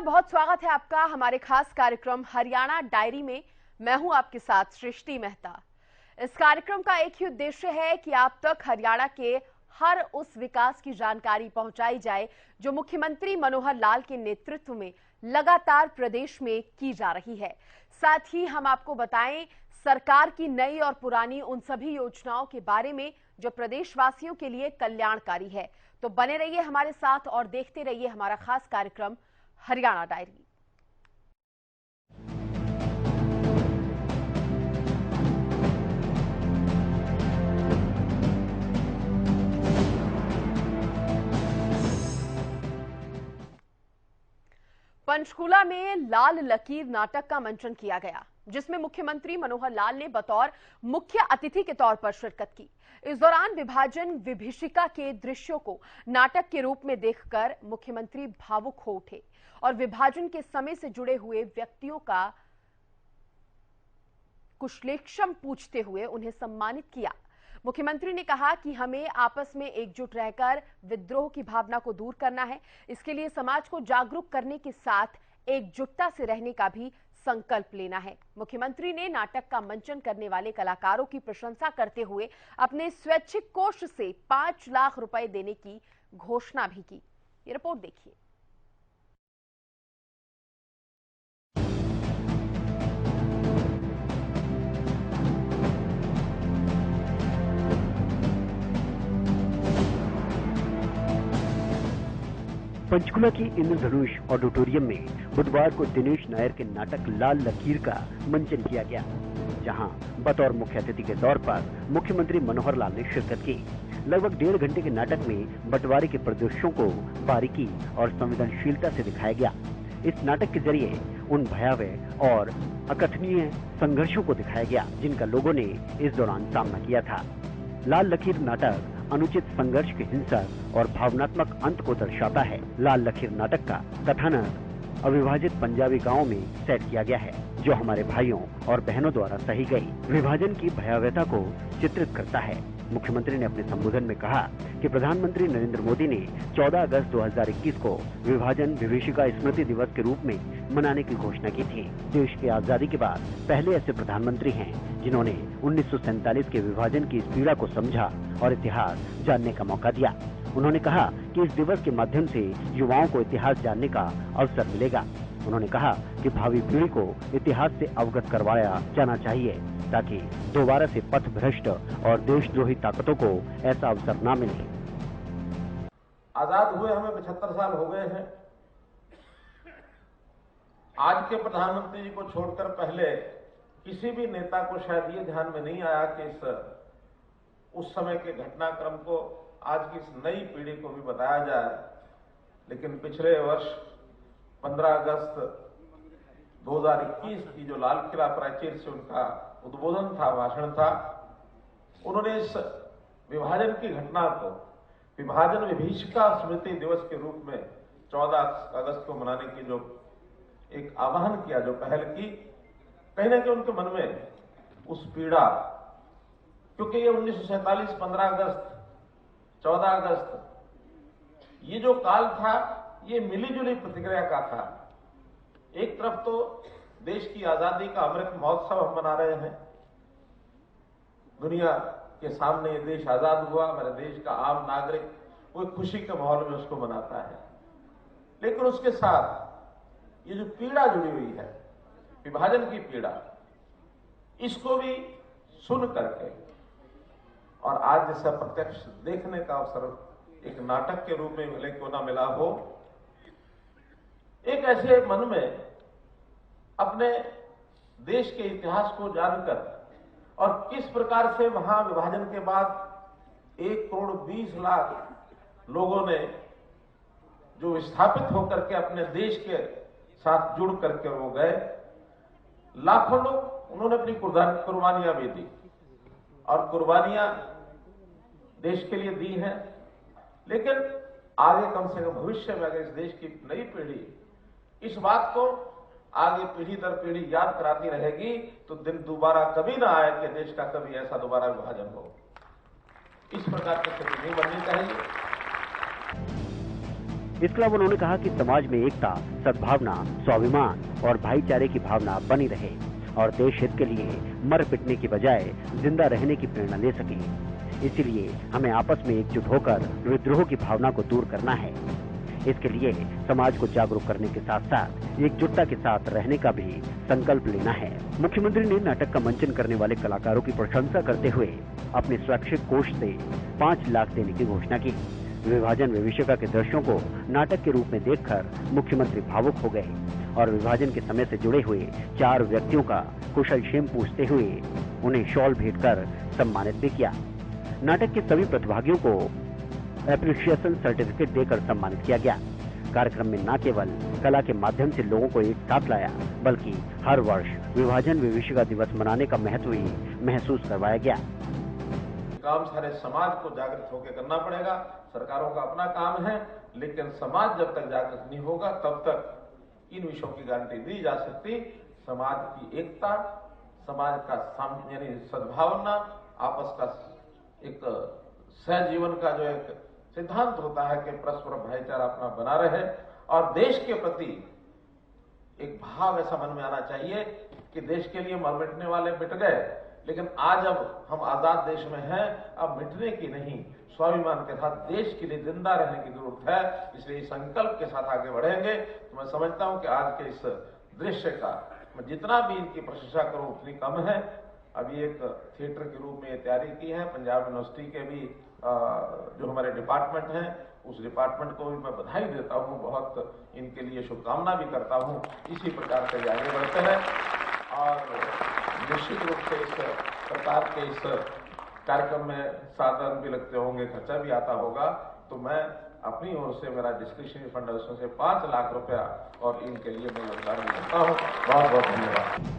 बहुत स्वागत है आपका हमारे खास कार्यक्रम हरियाणा डायरी में। मैं हूं आपके साथ सृष्टि मेहता। इस कार्यक्रम का एक ही उद्देश्य है कि आप तक हरियाणा के हर उस विकास की जानकारी पहुंचाई जाए जो मुख्यमंत्री मनोहर लाल के नेतृत्व में लगातार प्रदेश में की जा रही है। साथ ही हम आपको बताएं सरकार की नई और पुरानी उन सभी योजनाओं के बारे में जो प्रदेशवासियों के लिए कल्याणकारी है। तो बने रहिए हमारे साथ और देखते रहिए हमारा खास कार्यक्रम हरियाणा डायरी। पंचकूला में लाल लकीर नाटक का मंचन किया गया, जिसमें मुख्यमंत्री मनोहर लाल ने बतौर मुख्य अतिथि के तौर पर शिरकत की। इस दौरान विभाजन विभीषिका के दृश्यों को नाटक के रूप में देखकर मुख्यमंत्री भावुक हो उठे और विभाजन के समय से जुड़े हुए व्यक्तियों का कुशलेक्षण पूछते हुए उन्हें सम्मानित किया। मुख्यमंत्री ने कहा कि हमें आपस में एकजुट रहकर विद्रोह की भावना को दूर करना है। इसके लिए समाज को जागरूक करने के साथ एकजुटता से रहने का भी संकल्प लेना है। मुख्यमंत्री ने नाटक का मंचन करने वाले कलाकारों की प्रशंसा करते हुए अपने स्वैच्छिक कोष से 5 लाख रुपए देने की घोषणा भी की। ये रिपोर्ट देखिए। पंचकुला की इंद्रधनुष ऑडिटोरियम में बुधवार को दिनेश नायर के नाटक लाल लकीर का मंचन किया गया, जहां बतौर मुख्य अतिथि के तौर पर मुख्यमंत्री मनोहर लाल ने शिरकत की। लगभग 1.5 घंटे के नाटक में बंटवारे के परिदृश्यों को बारीकी और संवेदनशीलता से दिखाया गया। इस नाटक के जरिए उन भयावह और अकथनीय संघर्षों को दिखाया गया जिनका लोगों ने इस दौरान सामना किया था। लाल लकीर नाटक अनुचित संघर्ष के हिंसक और भावनात्मक अंत को दर्शाता है। लाल लकीर नाटक का कथानक अविभाजित पंजाबी गांवों में सेट किया गया है, जो हमारे भाइयों और बहनों द्वारा सही गई विभाजन की भयावहता को चित्रित करता है। मुख्यमंत्री ने अपने संबोधन में कहा कि प्रधानमंत्री नरेंद्र मोदी ने 14 अगस्त 2021 को विभाजन विभीषिका स्मृति दिवस के रूप में मनाने की घोषणा की थी। देश की आजादी के बाद पहले ऐसे प्रधानमंत्री हैं जिन्होंने 1947 के विभाजन की इस पीड़ा को समझा और इतिहास जानने का मौका दिया। उन्होंने कहा कि इस दिवस के माध्यम से युवाओं को इतिहास जानने का अवसर मिलेगा। उन्होंने कहा कि भावी पीढ़ी को इतिहास से अवगत करवाया जाना चाहिए ताकि दोबारा से पथ भ्रष्ट और देशद्रोही ताकतों को ऐसा अवसर न मिले। आजाद हुए हमें 75 साल हो गए हैं। आज के प्रधानमंत्री जी को छोड़कर पहले किसी भी नेता को शायद ये ध्यान में नहीं आया कि उस समय के घटनाक्रम को आज की इस नई पीढ़ी को भी बताया जाए। लेकिन पिछले वर्ष 15 अगस्त 2021 की जो लाल किला प्राचीर से उनका उद्बोधन था, भाषण था, उन्होंने इस विभाजन की घटना को विभाजन विभीषिका स्मृति दिवस के रूप में 14 अगस्त को मनाने की जो एक आह्वान किया, जो पहल की, कहीं ना कहीं उनके मन में उस पीड़ा, क्योंकि ये 1947, 15 अगस्त, 14 अगस्त, ये जो काल था ये मिलीजुली प्रतिक्रिया का था। एक तरफ तो देश की आजादी का अमृत महोत्सव हम मना रहे हैं, दुनिया के सामने ये देश आजाद हुआ, हमारे देश का आम नागरिक वो खुशी के माहौल में उसको मनाता है। लेकिन उसके साथ ये जो पीड़ा जुड़ी हुई है, विभाजन की पीड़ा, इसको भी सुन करके और आज जैसा प्रत्यक्ष देखने का अवसर एक नाटक के रूप में मिले क्यों ना मिला हो, एक ऐसे मन में अपने देश के इतिहास को जानकर और किस प्रकार से वहां विभाजन के बाद 1,20,00,000 लोगों ने जो विस्थापित होकर के अपने देश के साथ जुड़ करके वो गए, लाखों लोग, उन्होंने अपनी कुर्बानियां भी दी और कुर्बानियां देश के लिए दी हैं। लेकिन आगे कम से कम भविष्य में अगर इस देश की नई पीढ़ी इस बात को आगे पीढ़ी दर पीढ़ी याद कराती रहेगी तो दिन दोबारा कभी ना आए कि देश का कभी ऐसा दोबारा विभाजन हो। इस प्रकार की स्थिति नहीं बननी चाहिए। इसके अलावा उन्होंने कहा कि समाज में एकता, सद्भावना, स्वाभिमान और भाईचारे की भावना बनी रहे और देश हित के लिए मर पिटने की बजाय जिंदा रहने की प्रेरणा ले सके। इसीलिए हमें आपस में एकजुट होकर विद्रोह की भावना को दूर करना है। इसके लिए समाज को जागरूक करने के साथ साथ एकजुटता के साथ रहने का भी संकल्प लेना है। मुख्यमंत्री ने नाटक का मंचन करने वाले कलाकारों की प्रशंसा करते हुए अपने स्वैच्छिक कोष से 5 लाख देने की घोषणा की। विभाजन विभीषिका के दृश्यों को नाटक के रूप में देखकर मुख्यमंत्री भावुक हो गए और विभाजन के समय से जुड़े हुए 4 व्यक्तियों का कुशल क्षेम पूछते हुए उन्हें शॉल भेंट कर सम्मानित भी किया। नाटक के सभी प्रतिभागियों को एप्रिसिएशन सर्टिफिकेट देकर सम्मानित किया गया। कार्यक्रम में न केवल कला के माध्यम से लोगों को एक साथ लाया, बल्कि हर वर्ष विभाजन विभीषिका दिवस मनाने का महत्व ही महसूस करवाया गया। काम सारे समाज को जागृत होकर करना पड़ेगा। सरकारों का अपना काम है, लेकिन समाज जब तक जागृत नहीं होगा तब तक इन विषयों की गारंटी दी जा सकती। समाज की एकता, समाज का यानी सद्भावना, आपस का एक सहजीवन का जो एक सिद्धांत होता है कि परस्पर भाईचारा अपना बना रहे और देश के प्रति एक भाव ऐसा मन में आना चाहिए कि देश के लिए मर मिटने वाले मिट गए, लेकिन आज अब हम आजाद देश में हैं, अब मिटने की नहीं, स्वाभिमान के साथ देश के लिए जिंदा रहने की जरूरत है। इसलिए इस संकल्प के साथ आगे बढ़ेंगे। तो मैं समझता हूं कि आज के इस दृश्य का मैं जितना भी इनकी प्रशंसा करूं उतनी कम है। अभी एक थिएटर के रूप में तैयारी की है। पंजाब यूनिवर्सिटी के भी जो हमारे डिपार्टमेंट हैं, उस डिपार्टमेंट को भी मैं बधाई देता हूं, बहुत इनके लिए शुभकामना भी करता हूं। इसी प्रकार से आगे बढ़ते हैं और निश्चित रूप से इस प्रकार के इस कार्यक्रम में साधन भी लगते होंगे, खर्चा भी आता होगा, तो मैं अपनी ओर से मेरा डिस्क्रिप्शनरी फंड है उसमें से 5 लाख रुपया और इनके लिए मैं योगदान देता हूँ। बहुत बहुत धन्यवाद।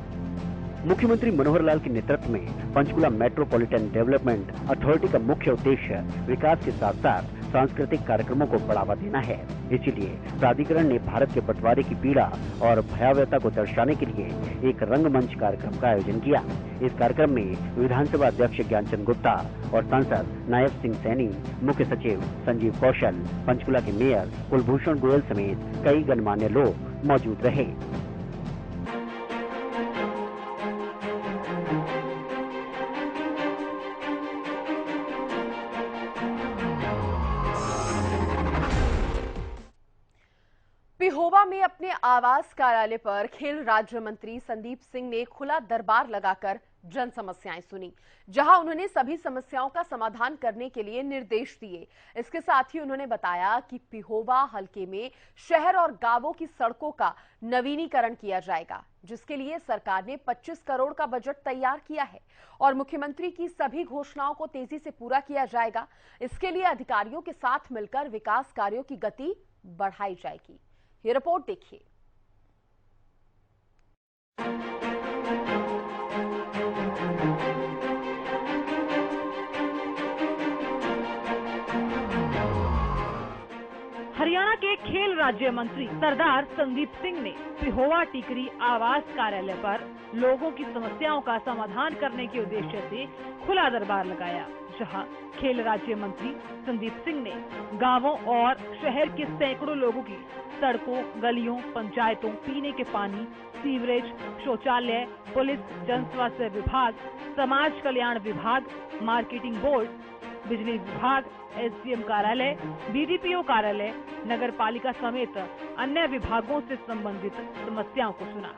मुख्यमंत्री मनोहर लाल के नेतृत्व में पंचकुला मेट्रोपॉलिटन डेवलपमेंट अथॉरिटी का मुख्य उद्देश्य विकास के साथ साथ सांस्कृतिक कार्यक्रमों को बढ़ावा देना है। इसीलिए प्राधिकरण ने भारत के बंटवारे की पीड़ा और भयावहता को दर्शाने के लिए एक रंगमंच कार्यक्रम का आयोजन किया। इस कार्यक्रम में विधानसभा अध्यक्ष ज्ञानचंद गुप्ता और सांसद नायब सिंह सैनी, मुख्य सचिव संजीव कौशल, पंचकुला के मेयर कुलभूषण गोयल समेत कई गणमान्य लोग मौजूद रहे। पिहोवा में अपने आवास कार्यालय पर खेल राज्य मंत्री संदीप सिंह ने खुला दरबार लगाकर जन समस्याएं सुनी, जहां उन्होंने सभी समस्याओं का समाधान करने के लिए निर्देश दिए। इसके साथ ही उन्होंने बताया कि पिहोवा हलके में शहर और गांवों की सड़कों का नवीनीकरण किया जाएगा, जिसके लिए सरकार ने 25 करोड़ का बजट तैयार किया है और मुख्यमंत्री की सभी घोषणाओं को तेजी से पूरा किया जाएगा। इसके लिए अधिकारियों के साथ मिलकर विकास कार्यों की गति बढ़ाई जाएगी। ये रिपोर्ट देखिए। हरियाणा के खेल राज्य मंत्री सरदार संदीप सिंह ने पिहोवा टिकरी आवास कार्यालय पर लोगों की समस्याओं का समाधान करने के उद्देश्य से खुला दरबार लगाया, जहां खेल राज्य मंत्री संदीप सिंह ने गांवों और शहर के सैकड़ों लोगों की सड़कों, गलियों, पंचायतों, पीने के पानी, सीवरेज, शौचालय, पुलिस, जन स्वास्थ्य विभाग, समाज कल्याण विभाग, मार्केटिंग बोर्ड, बिजली विभाग, एसडीएम कार्यालय, बीडीपीओ कार्यालय, नगर पालिका समेत अन्य विभागों से संबंधित समस्याओं को सुना।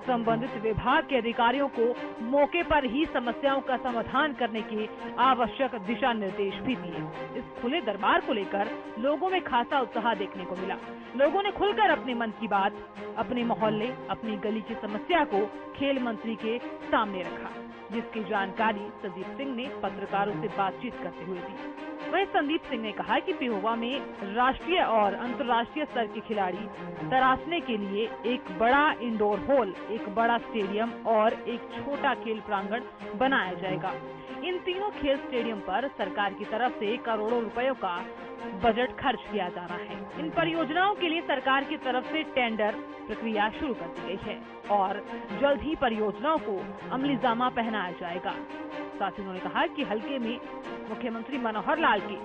संबंधित विभाग के अधिकारियों को मौके पर ही समस्याओं का समाधान करने के आवश्यक दिशा निर्देश भी दिए। इस खुले दरबार को लेकर लोगों में खासा उत्साह देखने को मिला। लोगों ने खुलकर अपने मन की बात, अपने मोहल्ले, अपनी गली की समस्या को खेल मंत्री के सामने रखा, जिसकी जानकारी संदीप सिंह ने पत्रकारों से बातचीत करते हुए दी। वहीं संदीप सिंह ने कहा कि पिहोवा में राष्ट्रीय और अंतर्राष्ट्रीय स्तर के खिलाड़ी तराशने के लिए एक बड़ा इंडोर हॉल, एक बड़ा स्टेडियम और एक छोटा खेल प्रांगण बनाया जाएगा। इन तीनों खेल स्टेडियम पर सरकार की तरफ से करोड़ों रुपयों का बजट खर्च किया जा रहा है। इन परियोजनाओं के लिए सरकार की तरफ से टेंडर प्रक्रिया शुरू कर दी गई है और जल्द ही परियोजनाओं को अमलीजामा पहनाया जाएगा। साथ ही उन्होंने कहा कि हल्के में मुख्यमंत्री मनोहर लाल के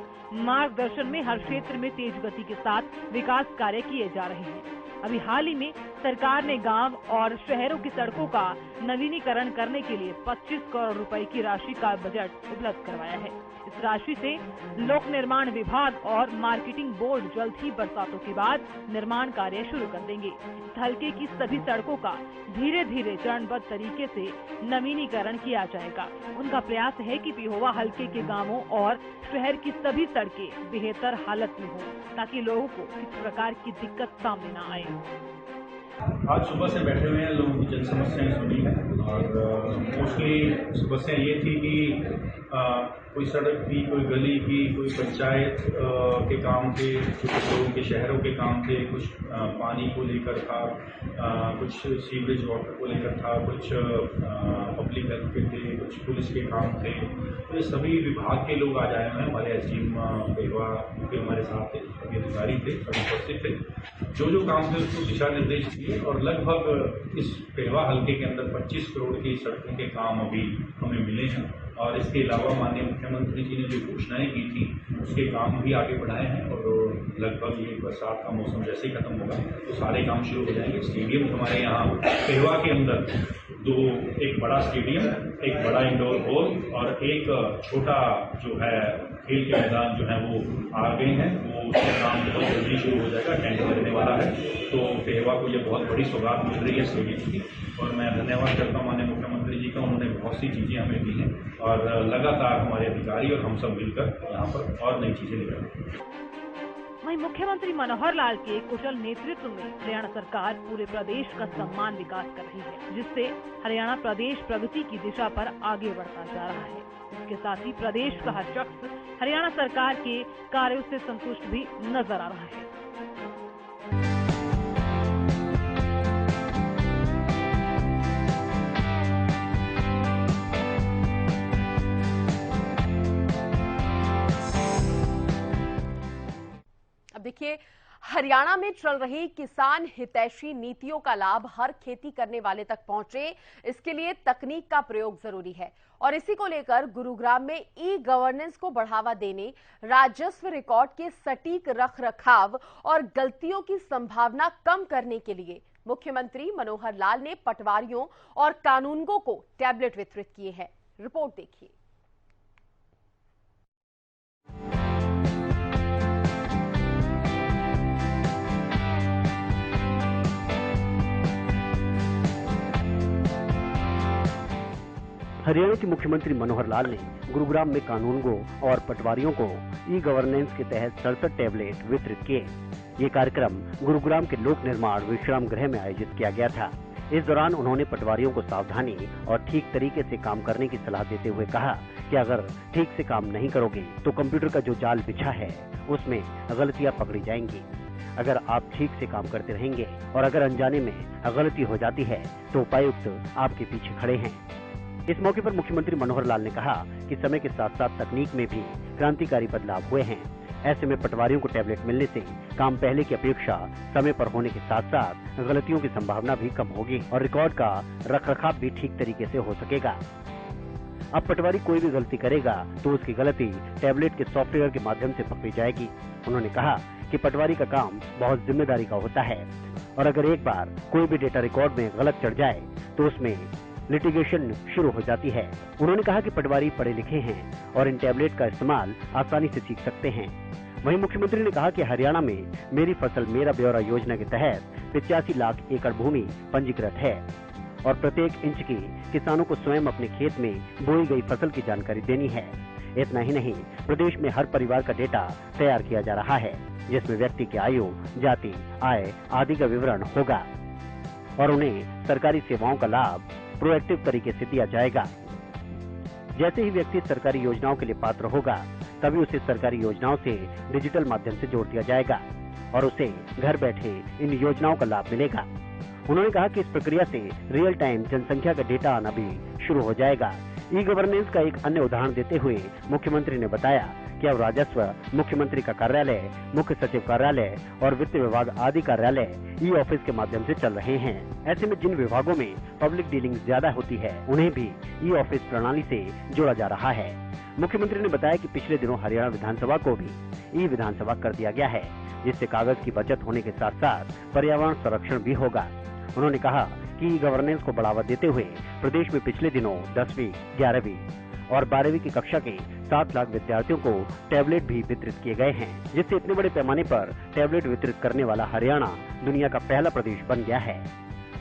मार्गदर्शन में हर क्षेत्र में तेज गति के साथ विकास कार्य किए जा रहे हैं। अभी हाल ही में सरकार ने गांव और शहरों की सड़कों का नवीनीकरण करने के लिए 25 करोड़ रुपए की राशि का बजट उपलब्ध करवाया है। इस राशि से लोक निर्माण विभाग और मार्केटिंग बोर्ड जल्द ही बरसातों के बाद निर्माण कार्य शुरू कर देंगे। इस हल्के की सभी सड़कों का धीरे धीरे चरणबद्ध तरीके से नवीनीकरण किया जाएगा। उनका प्रयास है कि पिहोवा हल्के के गांवों और शहर की सभी सड़कें बेहतर हालत में हो, ताकि लोगों को किसी प्रकार की दिक्कत सामने न आए। आज सुबह से बैठे हुए हैं, लोगों की जन समस्याएं सुनी है और मोस्टली समस्या ये थी कि कोई सड़क की, कोई गली की, कोई पंचायत के काम थे, कुछ लोगों के शहरों के काम थे, कुछ पानी को लेकर था, कुछ सीवरेज वाटर को लेकर था, कुछ पब्लिक हेल्थ के थे, कुछ पुलिस के काम थे। तो ये सभी विभाग के लोग आज आए हैं। हमारे एसडीएम पेहवा के हमारे साथ थे, सभी अधिकारी थे, सभी उपस्थित थे। जो काम थे उसको दिशा निर्देश दिए और लगभग इस पेहवा हल्के के अंदर 25 करोड़ की सड़कों के काम अभी हमें मिले हैं। और इसके अलावा माननीय मुख्यमंत्री जी ने जो घोषणाएं की थी उसके काम भी आगे बढ़ाए हैं और लगभग ये बरसात का मौसम जैसे ही खत्म होगा तो सारे काम शुरू हो जाएंगे। स्टेडियम हमारे यहाँ पेहवा के अंदर एक बड़ा स्टेडियम, एक बड़ा इंडोर हॉल और एक छोटा जो है खेल के मैदान जो है वो आ गए हैं। वो उसका काम बहुत जल्दी शुरू हो जाएगा, टेंडर लगने वाला है। तो पेहवा को ये बहुत बड़ी सौगात मिल रही है स्टेडियम की और मैं धन्यवाद करता हूँ माननीय मुख्यमंत्री जी का। उन्होंने बहुत सी चीज़ें हमें दी हैं और लगातार हमारे अधिकारी और हम सब मिलकर यहाँ पर और नई चीज़ें निकालेंगे। वहीं मुख्यमंत्री मनोहर लाल के कुशल नेतृत्व में हरियाणा सरकार पूरे प्रदेश का सम्मान विकास कर रही है, जिससे हरियाणा प्रदेश प्रगति की दिशा पर आगे बढ़ता जा रहा है। इसके साथ ही प्रदेश का हर शख्स हरियाणा सरकार के कार्यों से संतुष्ट भी नजर आ रहा है। अब देखिए, हरियाणा में चल रही किसान हितैषी नीतियों का लाभ हर खेती करने वाले तक पहुंचे, इसके लिए तकनीक का प्रयोग जरूरी है। और इसी को लेकर गुरुग्राम में ई गवर्नेंस को बढ़ावा देने, राजस्व रिकॉर्ड के सटीक रखरखाव और गलतियों की संभावना कम करने के लिए मुख्यमंत्री मनोहर लाल ने पटवारियों और कानूनगों को टैबलेट वितरित किए हैं। रिपोर्ट देखिए। हरियाणा के मुख्यमंत्री मनोहर लाल ने गुरुग्राम में कानूनगों और पटवारियों को ई गवर्नेंस के तहत 67 टैबलेट वितरित किए। ये कार्यक्रम गुरुग्राम के लोक निर्माण विश्राम गृह में आयोजित किया गया था। इस दौरान उन्होंने पटवारियों को सावधानी और ठीक तरीके से काम करने की सलाह देते हुए कहा कि अगर ठीक से काम नहीं करोगे तो कंप्यूटर का जो जाल बिछा है उसमें गलतियां पकड़ी जाएंगी। अगर आप ठीक से काम करते रहेंगे और अगर अनजाने में गलती हो जाती है तो उपायुक्त आपके पीछे खड़े हैं। इस मौके पर मुख्यमंत्री मनोहर लाल ने कहा कि समय के साथ साथ तकनीक में भी क्रांतिकारी बदलाव हुए हैं। ऐसे में पटवारियों को टैबलेट मिलने से काम पहले की अपेक्षा समय पर होने के साथ साथ गलतियों की संभावना भी कम होगी और रिकॉर्ड का रखरखाव भी ठीक तरीके से हो सकेगा। अब पटवारी कोई भी गलती करेगा तो उसकी गलती टैबलेट के सॉफ्टवेयर के माध्यम से पकड़ी जाएगी। उन्होंने कहा कि पटवारी का काम बहुत जिम्मेदारी का होता है और अगर एक बार कोई भी डेटा रिकॉर्ड में गलत चढ़ जाए तो उसमें लिटिगेशन शुरू हो जाती है। उन्होंने कहा कि पटवारी पढ़े लिखे हैं और इन टैबलेट का इस्तेमाल आसानी से सीख सकते हैं। वहीं मुख्यमंत्री ने कहा कि हरियाणा में मेरी फसल मेरा ब्यौरा योजना के तहत 85 लाख एकड़ भूमि पंजीकृत है और प्रत्येक इंच की किसानों को स्वयं अपने खेत में बोई गई फसल की जानकारी देनी है। इतना ही नहीं, प्रदेश में हर परिवार का डेटा तैयार किया जा रहा है जिसमें व्यक्ति की आयु, जाति, आय आदि का विवरण होगा और उन्हें सरकारी सेवाओं का लाभ प्रोएक्टिव तरीके से दिया जाएगा। जैसे ही व्यक्ति सरकारी योजनाओं के लिए पात्र होगा तभी उसे सरकारी योजनाओं से डिजिटल माध्यम से जोड़ दिया जाएगा और उसे घर बैठे इन योजनाओं का लाभ मिलेगा। उन्होंने कहा कि इस प्रक्रिया से रियल टाइम जनसंख्या का डेटा आना भी शुरू हो जाएगा। ई गवर्नेंस का एक अन्य उदाहरण देते हुए मुख्यमंत्री ने बताया कि अब राजस्व, मुख्यमंत्री का कार्यालय, मुख्य सचिव कार्यालय और वित्त विभाग आदि कार्यालय ई ऑफिस के माध्यम से चल रहे हैं। ऐसे में जिन विभागों में पब्लिक डीलिंग ज्यादा होती है उन्हें भी ई ऑफिस प्रणाली से जोड़ा जा रहा है। मुख्यमंत्री ने बताया कि पिछले दिनों हरियाणा विधानसभा को भी ई विधानसभा कर दिया गया है, जिससे कागज की बचत होने के साथ साथ पर्यावरण संरक्षण भी होगा। उन्होंने कहा कि ई गवर्नेंस को बढ़ावा देते हुए प्रदेश में पिछले दिनों 10वीं, 11वीं और 12वीं की कक्षा के 7 लाख विद्यार्थियों को टैबलेट भी वितरित किए गए हैं, जिससे इतने बड़े पैमाने पर टैबलेट वितरित करने वाला हरियाणा दुनिया का पहला प्रदेश बन गया है।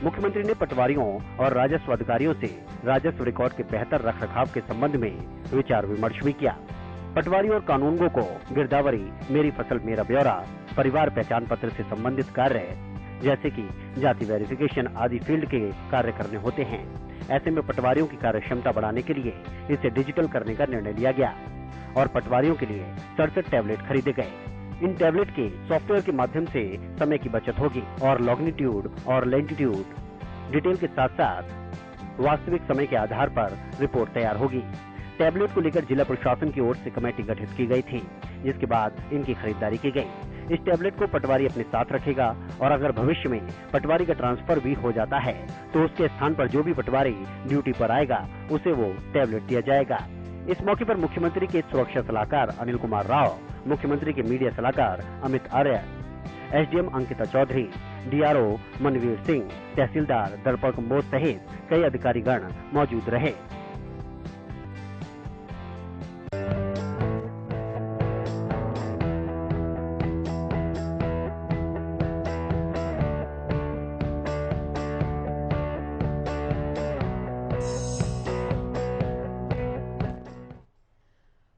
मुख्यमंत्री ने पटवारियों और राजस्व अधिकारियों से राजस्व रिकॉर्ड के बेहतर रखरखाव के संबंध में विचार विमर्श भी किया। पटवारी और कानूनगों को गिरदावरी, मेरी फसल मेरा ब्यौरा, परिवार पहचान पत्र से संबंधित कार्य जैसे कि जाति वेरिफिकेशन आदि फील्ड के कार्य करने होते हैं। ऐसे में पटवारियों की कार्य क्षमता बढ़ाने के लिए इसे डिजिटल करने का निर्णय लिया गया और पटवारियों के लिए 67 टैबलेट खरीदे गए। इन टैबलेट के सॉफ्टवेयर के माध्यम से समय की बचत होगी और लॉन्गिट्यूड और लैटिट्यूड डिटेल के साथ साथ वास्तविक समय के आधार पर रिपोर्ट तैयार होगी। टैबलेट को लेकर जिला प्रशासन की ओर से कमेटी गठित की गई थी, जिसके बाद इनकी खरीदारी की गई। इस टैबलेट को पटवारी अपने साथ रखेगा और अगर भविष्य में पटवारी का ट्रांसफर भी हो जाता है तो उसके स्थान पर जो भी पटवारी ड्यूटी पर आएगा उसे वो टैबलेट दिया जाएगा। इस मौके पर मुख्यमंत्री के सुरक्षा सलाहकार अनिल कुमार राव, मुख्यमंत्री के मीडिया सलाहकार अमित आर्य, एसडीएम अंकिता चौधरी, डीआरओ मनवीर सिंह, तहसीलदार दर्पण कंबोज सहित कई अधिकारीगण मौजूद रहे।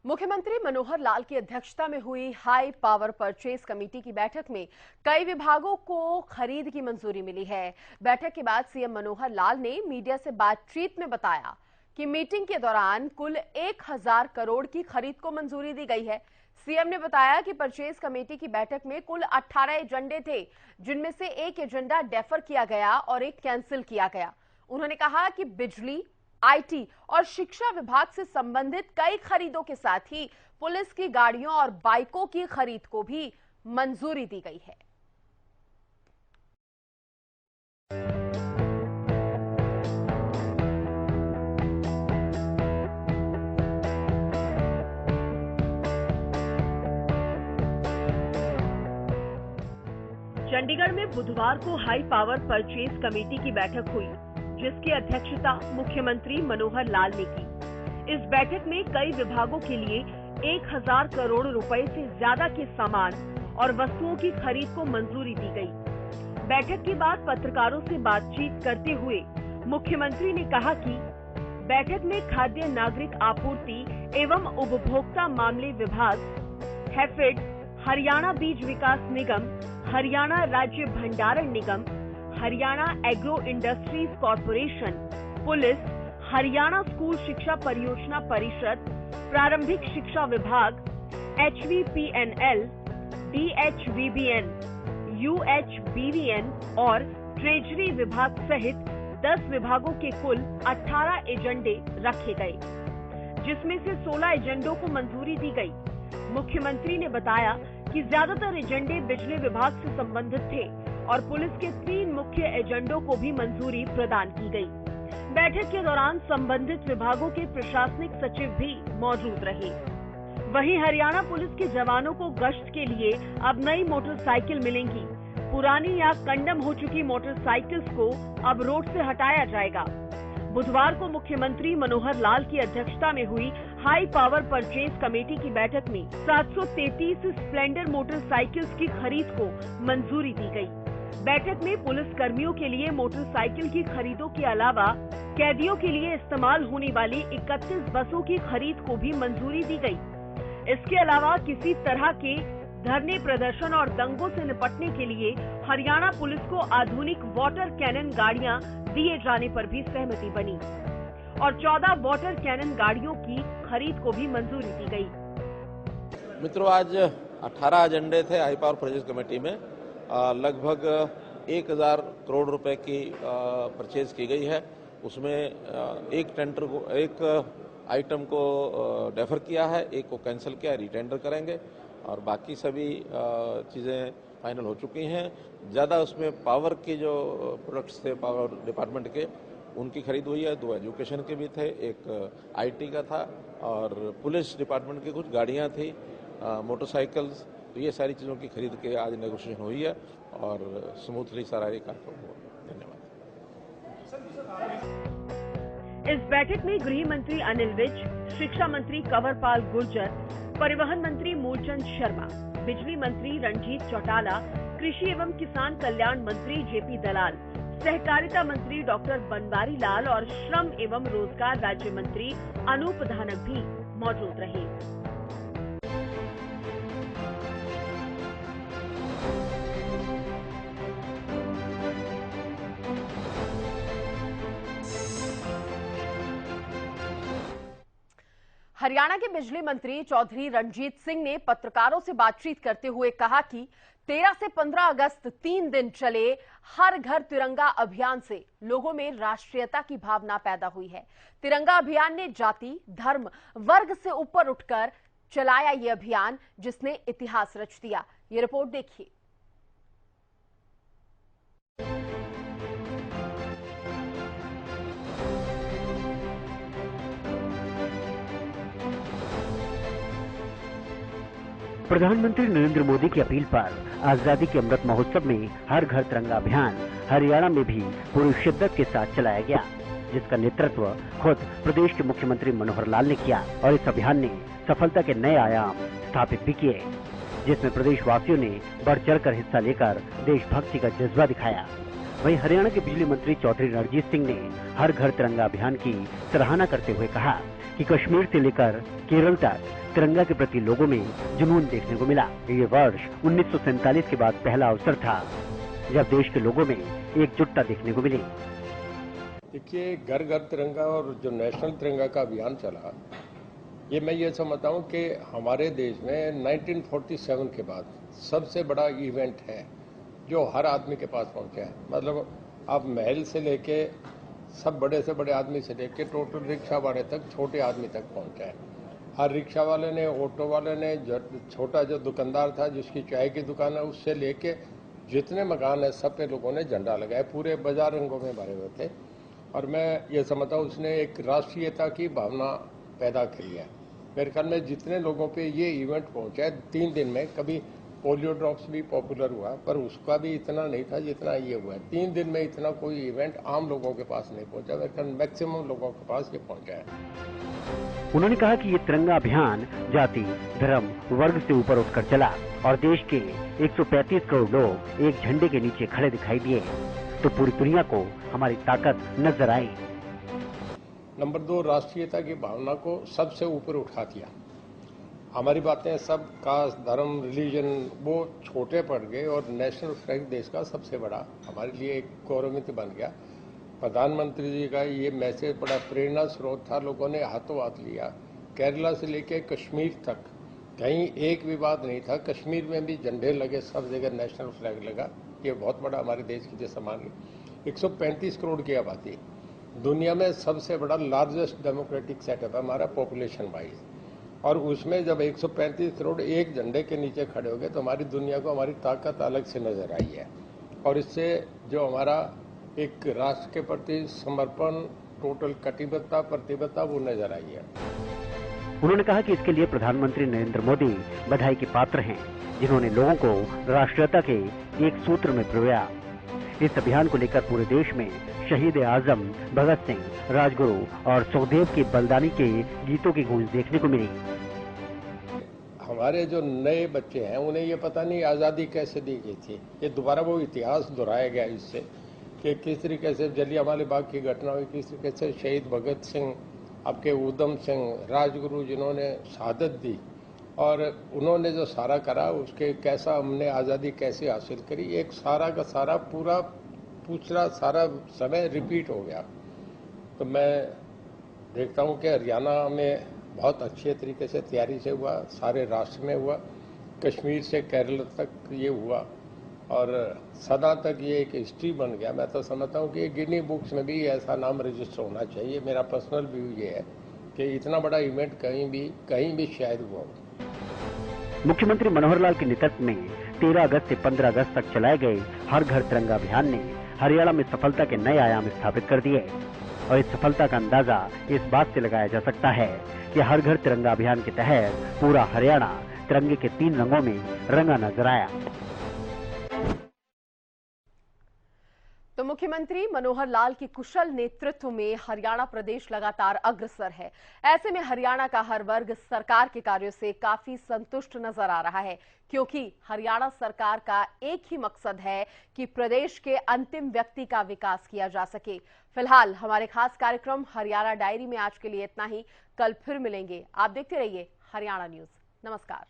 मुख्यमंत्री मनोहर लाल की अध्यक्षता में हुई हाई पावर परचेज कमेटी की बैठक में कई विभागों को खरीद की मंजूरी मिली है। बैठक के बाद सीएम मनोहर लाल ने मीडिया से बातचीत में बताया कि मीटिंग के दौरान कुल 1000 करोड़ की खरीद को मंजूरी दी गई है। सीएम ने बताया कि परचेज कमेटी की बैठक में कुल 18 एजेंडे थे, जिनमें से एक एजेंडा डेफर किया गया और एक कैंसिल किया गया। उन्होंने कहा कि बिजली, आईटी और शिक्षा विभाग से संबंधित कई खरीदों के साथ ही पुलिस की गाड़ियों और बाइकों की खरीद को भी मंजूरी दी गई है। चंडीगढ़ में बुधवार को हाई पावर परचेज कमेटी की बैठक हुई, जिसकी अध्यक्षता मुख्यमंत्री मनोहर लाल ने की। इस बैठक में कई विभागों के लिए 1000 करोड़ रुपए से ज्यादा के सामान और वस्तुओं की खरीद को मंजूरी दी गई। बैठक के बाद पत्रकारों से बातचीत करते हुए मुख्यमंत्री ने कहा कि बैठक में खाद्य नागरिक आपूर्ति एवं उपभोक्ता मामले विभाग, हैफेड, हरियाणा बीज विकास निगम, हरियाणा राज्य भंडारण निगम, Haryana agro industries corporation, police, Haryana school शिक्षा परियोजना परिषद, प्रारंभिक शिक्षा विभाग, HVPNL, DHVBN, UHBVN और ट्रेजरी विभाग सहित 10 विभागों के कुल 18 एजेंडे रखे गए, जिसमें से 16 एजेंडों को मंजूरी दी गई। मुख्यमंत्री ने बताया कि ज्यादातर एजेंडे बिजली विभाग से संबंधित थे और पुलिस के 3 मुख्य एजेंडों को भी मंजूरी प्रदान की गई। बैठक के दौरान संबंधित विभागों के प्रशासनिक सचिव भी मौजूद रहे। वहीं हरियाणा पुलिस के जवानों को गश्त के लिए अब नई मोटरसाइकिल मिलेंगी। पुरानी या कंडम हो चुकी मोटरसाइकिल्स को अब रोड से हटाया जाएगा। बुधवार को मुख्यमंत्री मनोहर लाल की अध्यक्षता में हुई हाई पावर परचेज कमेटी की बैठक में 733 स्प्लेंडर मोटरसाइकिल्स की खरीद को मंजूरी दी गई। बैठक में पुलिस कर्मियों के लिए मोटरसाइकिल की खरीदों के अलावा कैदियों के लिए इस्तेमाल होने वाली 31 बसों की खरीद को भी मंजूरी दी गई। इसके अलावा किसी तरह के धरने, प्रदर्शन और दंगों से निपटने के लिए हरियाणा पुलिस को आधुनिक वाटर कैनन गाड़ियां दिए जाने पर भी सहमति बनी और 14 वाटर कैनन गाड़ियों की खरीद को भी मंजूरी दी गई। मित्रों, आज 18 एजेंडे थे हाई पावर परचेज कमेटी में। लगभग 1000 करोड़ रुपए की परचेज की गई है। उसमें एक टेंडर को, एक आइटम को डेफर किया है, एक को कैंसिल किया है, रिटेंडर करेंगे और बाकी सभी चीज़ें फाइनल हो चुकी हैं। ज़्यादा उसमें पावर के जो प्रोडक्ट्स थे पावर डिपार्टमेंट के, उनकी खरीद हुई है। 2 एजुकेशन के भी थे, एक आईटी का था और पुलिस डिपार्टमेंट की कुछ गाड़ियां थी, मोटरसाइकिल्स। तो ये सारी चीज़ों की खरीद के आज नेगोशिएशन हुई है और स्मूथली सारा ये कार्यक्रम हुआ। धन्यवाद। इस बैठक में गृह मंत्री अनिल विज, शिक्षा मंत्री कंवरपाल गुर्जर, परिवहन मंत्री मूलचंद शर्मा, बिजली मंत्री रणजीत चौटाला, कृषि एवं किसान कल्याण मंत्री जेपी दलाल, सहकारिता मंत्री डॉक्टर बनवारी लाल और श्रम एवं रोजगार राज्य मंत्री अनूप धानक भी मौजूद रहे। हरियाणा के बिजली मंत्री चौधरी रणजीत सिंह ने पत्रकारों से बातचीत करते हुए कहा कि 13 से 15 अगस्त 3 दिन चले हर घर तिरंगा अभियान से लोगों में राष्ट्रीयता की भावना पैदा हुई है। तिरंगा अभियान ने जाति, धर्म, वर्ग से ऊपर उठकर चलाया ये अभियान, जिसने इतिहास रच दिया। ये रिपोर्ट देखिए। प्रधानमंत्री नरेंद्र मोदी की अपील पर आजादी के अमृत महोत्सव में हर घर तिरंगा अभियान हरियाणा में भी पूरी शिद्दत के साथ चलाया गया, जिसका नेतृत्व खुद प्रदेश के मुख्यमंत्री मनोहर लाल ने किया और इस अभियान ने सफलता के नए आयाम स्थापित भी किए, जिसमें प्रदेशवासियों ने बढ़ चढ़कर हिस्सा लेकर देशभक्ति का जज्बा दिखाया। वहीं हरियाणा के बिजली मंत्री चौधरी रणजीत सिंह ने हर घर तिरंगा अभियान की सराहना करते हुए कहा कि कश्मीर से लेकर केरल तक तिरंगा के प्रति लोगों में जुनून देखने को मिला। ये वर्ष 1947 के बाद पहला अवसर था जब देश के लोगों में एकजुटता देखने को मिली। देखिए, घर घर तिरंगा और जो नेशनल तिरंगा का अभियान चला, ये मैं ये समझता हूँ कि हमारे देश में 1947 के बाद सबसे बड़ा इवेंट है जो हर आदमी के पास पहुँचा है। मतलब आप महल से लेके सब बड़े से बड़े आदमी से लेके टोटल रिक्शा वाले तक, छोटे आदमी तक पहुँचा है। हर रिक्शा वाले ने, ऑटो वाले ने, छोटा जो दुकानदार था जिसकी चाय की दुकान है, उससे लेके जितने मकान है सब पे लोगों ने झंडा लगाया, पूरे बाजार रंगों में भरे हुए थे। और मैं ये समझता हूँ उसने एक राष्ट्रीयता की भावना पैदा की है। मेरे ख्याल में जितने लोगों पे ये इवेंट पहुंचा है 3 दिन में, कभी पोलियो ड्रॉप्स भी पॉपुलर हुआ पर उसका भी इतना नहीं था जितना ये हुआ है। 3 दिन में इतना कोई इवेंट आम लोगों के पास नहीं पहुंचा, मेरे ख्याल मैक्सिमम लोगों के पास ये पहुंचा है। उन्होंने कहा कि ये तिरंगा अभियान जाति, धर्म, वर्ग से ऊपर उठकर चला और देश के 135 करोड़ लोग एक झंडे के नीचे खड़े दिखाई दिए तो पूरी दुनिया को हमारी ताकत नजर आई। नंबर 2, राष्ट्रीयता की भावना को सबसे ऊपर उठा दिया। हमारी बातें सब कास्ट, धर्म, रिलीजन वो छोटे पड़ गए और नेशनल फ्लैग देश का सबसे बड़ा हमारे लिए एक गौरवान्वित बन गया। प्रधानमंत्री जी का ये मैसेज बड़ा प्रेरणा स्रोत था, लोगों ने हाथों हाथ लिया। केरला से लेके कश्मीर तक कहीं एक विवाद नहीं था, कश्मीर में भी झंडे लगे, सब जगह नेशनल फ्लैग लगा। ये बहुत बड़ा हमारे देश की जैसा मान ली 135 करोड़ की आबादी, दुनिया में सबसे बड़ा लार्जेस्ट डेमोक्रेटिक सेटअप है हमारा पॉपुलेशन वाइज, और उसमें जब 135 करोड़ एक झंडे के नीचे खड़े हो गए तो हमारी दुनिया को हमारी ताकत अलग से नजर आई है। और इससे जो हमारा एक राष्ट्र के प्रति समर्पण, टोटल कटिबद्धता, प्रतिबद्धता वो नजर आई है। उन्होंने कहा कि इसके लिए प्रधानमंत्री नरेंद्र मोदी बधाई के पात्र हैं, जिन्होंने लोगों को राष्ट्रीयता के एक सूत्र में पिरोया। इस अभियान को लेकर पूरे देश में शहीद आजम भगत सिंह, राजगुरु और सुखदेव के बलिदानी के गीतों की गूंज देखने को मिली। हमारे जो नए बच्चे हैं उन्हें ये पता नहीं आज़ादी कैसे दी गई थी। ये दोबारा वो इतिहास दोहराया गया इससे कि किस तरीके से जलियांवाला बाग की घटना हुई, किस तरीके से शहीद भगत सिंह, आपके उधम सिंह, राजगुरु जिन्होंने शहादत दी और उन्होंने जो सारा करा, उसके कैसा हमने आज़ादी कैसे हासिल करी, एक सारा का सारा पूरा पूछना सारा समय रिपीट हो गया। तो मैं देखता हूँ कि हरियाणा में बहुत अच्छे तरीके से तैयारी से हुआ, सारे राष्ट्र में हुआ, कश्मीर से केरल तक ये हुआ और सदा तक ये एक हिस्ट्री बन गया। मैं तो समझता हूँ कि गिनी बुक्स में भी ऐसा नाम रजिस्टर होना चाहिए। मेरा पर्सनल व्यू ये है कि इतना बड़ा इवेंट कहीं भी शायद हुआ हो। मुख्यमंत्री मनोहर लाल के नेतृत्व में 13 अगस्त से 15 अगस्त तक चलाए गए हर घर तिरंगा अभियान ने हरियाणा में सफलता के नए आयाम स्थापित कर दिए। और इस सफलता का अंदाजा इस बात से लगाया जा सकता है कि हर घर तिरंगा अभियान के तहत पूरा हरियाणा तिरंगे के 3 रंगों में रंगा नजर आया। तो मुख्यमंत्री मनोहर लाल के कुशल नेतृत्व में हरियाणा प्रदेश लगातार अग्रसर है। ऐसे में हरियाणा का हर वर्ग सरकार के कार्यों से काफी संतुष्ट नजर आ रहा है, क्योंकि हरियाणा सरकार का एक ही मकसद है कि प्रदेश के अंतिम व्यक्ति का विकास किया जा सके। फिलहाल हमारे खास कार्यक्रम हरियाणा डायरी में आज के लिए इतना ही। कल फिर मिलेंगे। आप देखते रहिए हरियाणा न्यूज। नमस्कार।